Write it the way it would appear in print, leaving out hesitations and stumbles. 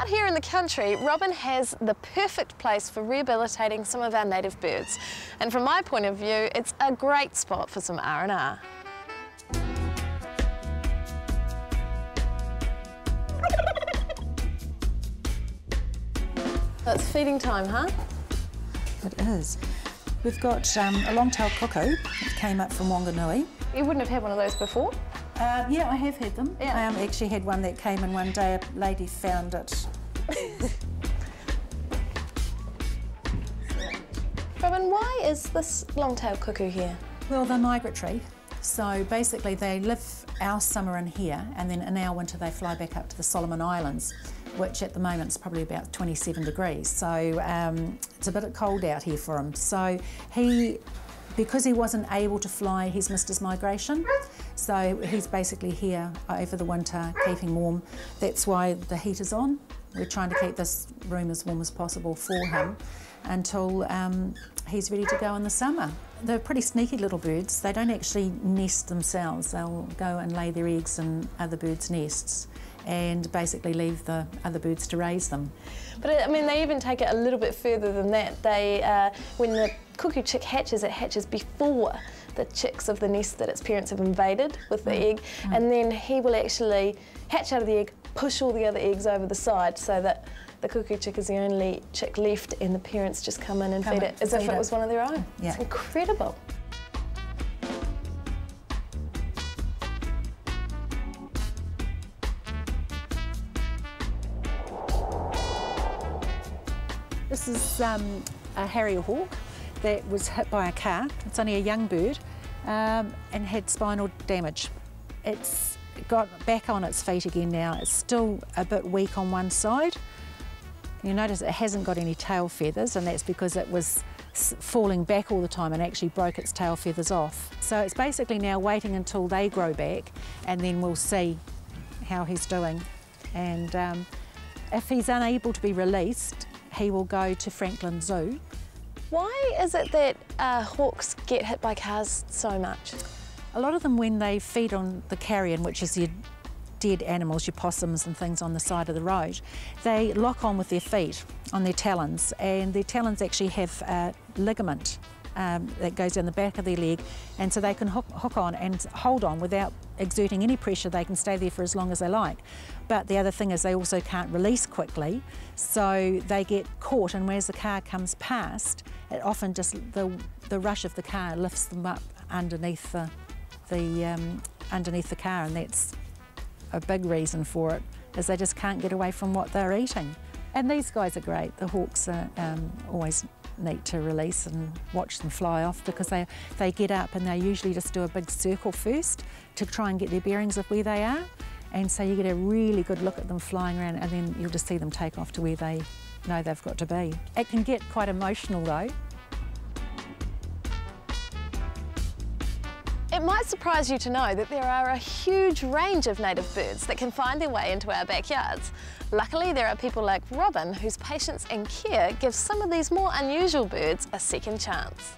Out here in the country, Robin has the perfect place for rehabilitating some of our native birds. And from my point of view, it's a great spot for some R&R. So it's feeding time, huh? It is. We've got a long-tailed cuckoo that came up from Wanganui. You wouldn't have had one of those before? Yeah, I have had them. Yeah. I actually had one that came in one day. A lady found it. Robin, why is this long-tailed cuckoo here? Well, they're migratory. So basically they live our summer in here, and then in our winter they fly back up to the Solomon Islands, which at the moment is probably about 27 degrees. So it's a bit cold out here for him. So because he wasn't able to fly, he's missed his migration. So he's basically here over the winter, keeping warm. That's why the heat is on. We're trying to keep this room as warm as possible for him until he's ready to go in the summer. They're pretty sneaky little birds. They don't actually nest themselves. They'll go and lay their eggs in other birds' nests and basically leave the other birds to raise them. But I mean, they even take it a little bit further than that. They, when the cuckoo chick hatches, it hatches before the chicks of the nest that its parents have invaded with the egg, and then he will actually hatch out of the egg, push all the other eggs over the side so that the cuckoo chick is the only chick left and the parents just come in and feed it as if it was one of their own. Yeah. It's incredible. This is a harrier hawk that was hit by a car. It's only a young bird and had spinal damage. It's got back on its feet again now. It's still a bit weak on one side. You notice it hasn't got any tail feathers, and that's because it was falling back all the time and actually broke its tail feathers off. So it's basically now waiting until they grow back, and then we'll see how he's doing. And if he's unable to be released, he will go to Franklin Zoo. Why is it that hawks get hit by cars so much? A lot of them, when they feed on the carrion, which is your dead animals, your possums and things on the side of the road, they lock on with their feet on their talons, and their talons actually have a ligament that goes down the back of their leg, and so they can hook on and hold on without exerting any pressure. They can stay there for as long as they like. But the other thing is they also can't release quickly, so they get caught, and as the car comes past, it often just the rush of the car lifts them up underneath the car, and that's a big reason for it, is they just can't get away from what they're eating. And these guys are great. The hawks are always neat to release and watch them fly off, because they get up and they usually just do a big circle first to try and get their bearings of where they are, and so you get a really good look at them flying around, and then you'll just see them take off to where they know they've got to be. It can get quite emotional though. It might surprise you to know that there are a huge range of native birds that can find their way into our backyards. Luckily, there are people like Robin whose patience and care give some of these more unusual birds a second chance.